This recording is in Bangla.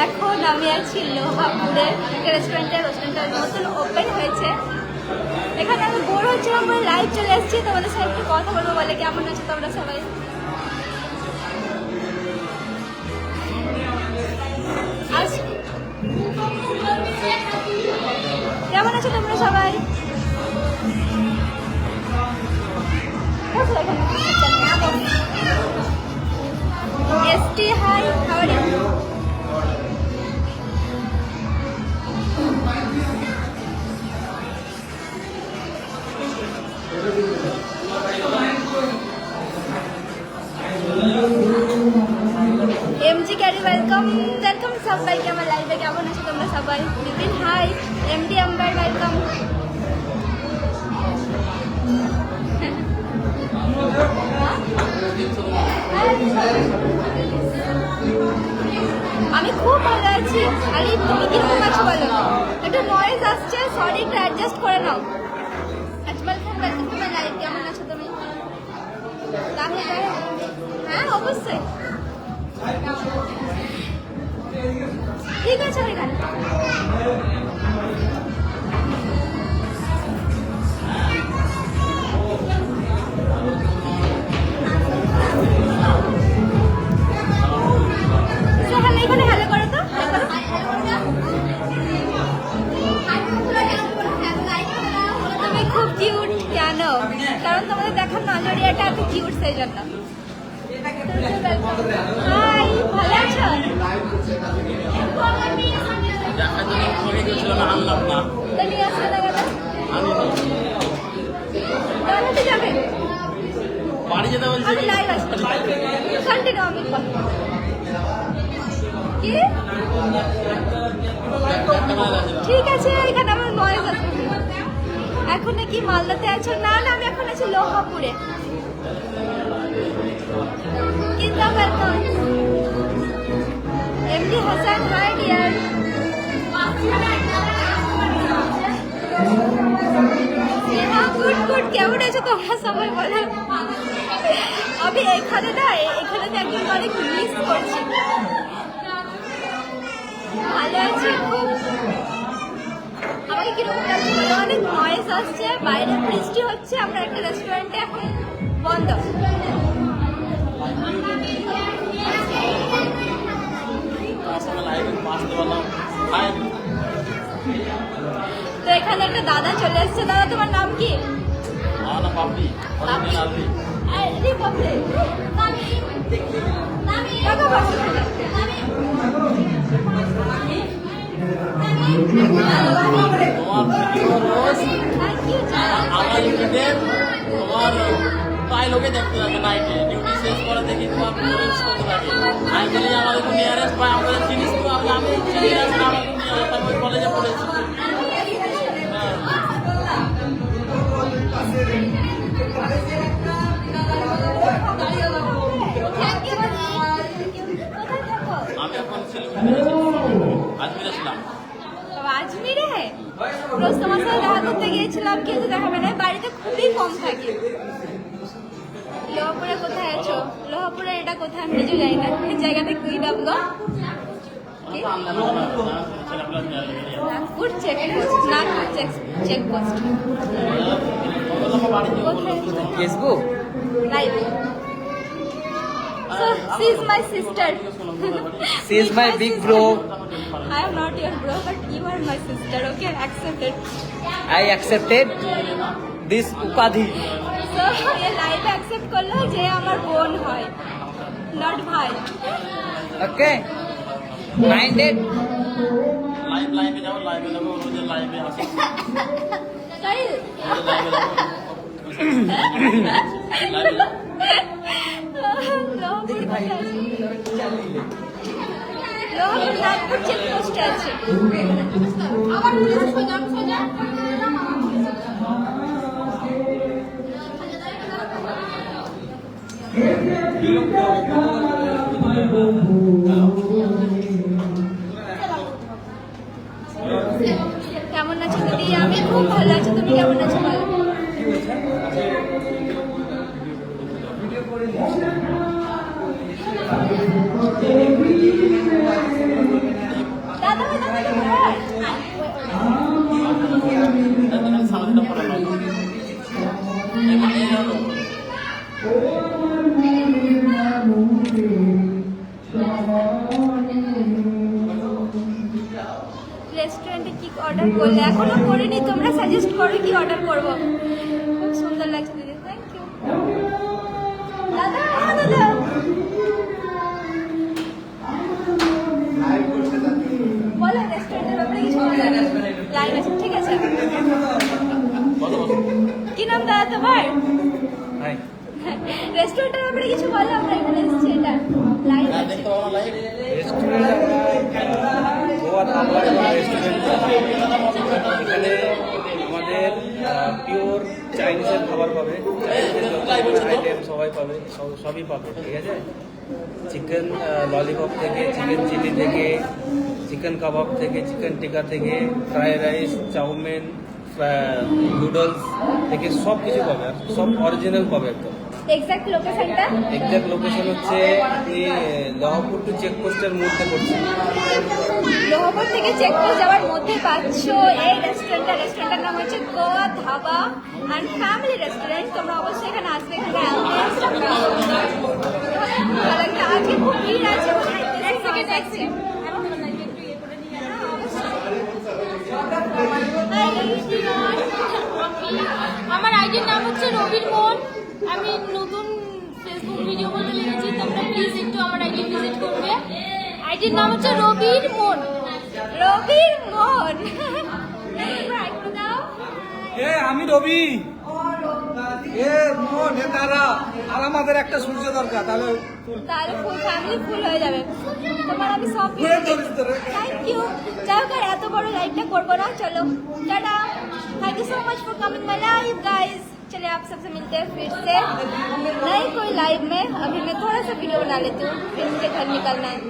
এখন আমি আছি লোহাপুরে রেস্টুরেন্টটা নতুন ওপেন হয়েছে। এখানে আমি বোর হচ্ছিলাম বলে লাইভ চলে এসেছি, তোমাদের সাথে একটু কথা বলবো বলে। কেমন আছো তোমরা সবাই? কেমন আছো তোমরা সবাই? ST, hi, how are you? MG Carry, welcome সবাইকে আমার লাইভে। কেমন আছো তোমরা সবাই? Bipin hi, MD Ambar welcome. আমি খুব ভালো আছি। আরে তুমি কিরকম আছো বলো? একটু নয়েজ আসছে, সরি, একটু অ্যাডজাস্ট করে নাও। আজমাল খান ওয়েলকাম টু মাই লাইভ। কেমন আছো তুমি? হ্যাঁ অবশ্যই, ঠিক আছে। এখানে এখানে হ্যালো করো তো। তুমি খুব কিউট। কেন? কারণ তোমাদের দেখার নজরিয়াটা এত কিউট, সেই জন্য। হাই, ভালো আছো? ঠিক আছে, এখানে আমার নয়েজ আছে। এখন কি মালদাতে আছো? না না, আমি এখন আছি লোহাপুরে। কিন্তু welcome MD Hasan, high deer. Good good, কেমন আছো তোমরা সবাই বলো? আমি এখানে একজন অনেক মিস করছি। ভালো আছি খুব। আমাকে কিরকম লাগছে বলো? অনেক নয়েজ আসছে, বাইরে বৃষ্টি হচ্ছে। আমরা একটা রেস্টুরেন্টে এখন বন্ধ। তো এখানে একটা দাদা চলে এসছে। দাদা, তোমার নাম কি? প্রায় লোকে দেখতে থাকে নাইটে ডিউটি শেষ করে দেখি তোমার রিলস করতে থাকে। আমি বলি আমাদের নিয়ারেস্ট পাই, আমাদের জিনিস তো আমি নিয়ারেস্ট আমাদের নিয়ারেস্ট, আমি কলেজে পড়েছি। আমি এখন আজমিরে ছিলাম। আজমিরে রোজ তোমার সাথে দেখা করতে গিয়েছিলাম, কিন্তু দেখাবে না, বাড়িতে খুবই কম থাকে। লোহাপুরে কোথায় আছো? লোহাপুরে এটা কোথায় আমি নিজে জানি না। এই জায়গাটা কি নামলো? Nagpur checkpost. Nagpur checkpost. Facebook live. So, she is my sister. She is my big bro. I am not your bro, but you are my sister. Okay, accepted. I accepted this upadhi. So, ये live accept कर लो जे हमार बोन है, not भाई. Okay. Minded. लाइव में जाओ रोज लाइव में आसो। सही। नागपुर चेकपोस्ट আছে। আবার সোজা কেমন আছো দিদি? আমি খুব ভালো আছি, তুমি কেমন আছো বলো? সামনেটা পড়ে নাও এমনি হলো রেস্টুরেন্টে কি অর্ডার করলে এখনো করিনি, তোমরা সাজেস্ট করো কি অর্ডার করব। খুব সুন্দর লাগছে দিদি, থ্যাংক ইউ দাদা। দাদা বলো রেস্টুরেন্টের ব্যাপারে কিছু বলো। লাইভ আছে, ঠিক আছে। বলো বলো কি নাম দাদা তোমার? Hi. রেস্টুরেন্টের ব্যাপারে কিছু বলো, আমরা এখানে এসেছি, এটা লাইভ হ্যাঁ আছে। দেখতে পাবো না লাইভ রেস্টুরেন্ট আমরা গোয়া ধাবা রেস্টুরেন্ট। এখানে আমাদের পিওর চাইনিজের খাবার পাবে, চাইনিজের যত আইটেম সবাই পাবে, সবই পাবে, ঠিক আছে। চিকেন ললিপপ থেকে, চিকেন চিলি থেকে, চিকেন কাবাব থেকে, চিকেন টিকা থেকে, ফ্রাইড রাইস, চাউমিন, নুডলস থেকে সব কিছু পাবে, আর সব অরিজিনাল পাবে একদম। এক্সাক্ট লোকেশনটা? এক্সাক্ট লোকেশন হচ্ছে আপনি লহপুর টু চেকপোস্টের মধ্যে পড়ছে। লোহপুর থেকে চেকপোস্ট যাওয়ার মধ্যে পাচ্ছ এই রেস্টুরেন্টের নাম হচ্ছে Goa dhaba and family restaurant. তোমরা অবশ্যই এখানে আসবে, এখানে আজকে খুব ভিড় আছে, আমার আইডির নাম হচ্ছে রবির মন। আমি নতুন ফেসবুক ভিডিও করতে লেগেছি, তোমরা প্লিজ একটু আমার আইডি ভিজিট করবে। আইডির নাম হচ্ছে রবির মন। রবির মন। একটু দাও। আমি রবি। মোহন তারা আর আমাদের একটা সূর্য দরকার, তাহলে তাহলে ফুল ফ্যামিলি ফুল হয়ে যাবে। তোমার আমি সব থ্যাংক ইউ। যাই হোক, আর এত বড় লাইভটা করবো ना, चलो Tata. Thank you so much for coming my live guys. चलिए आप सबसे मिलते हैं फिर से नई कोई लाइव में। अभी मैं थोड़ा सा वीडियो बना लेती हूँ, फिर मुझे घर निकलना है।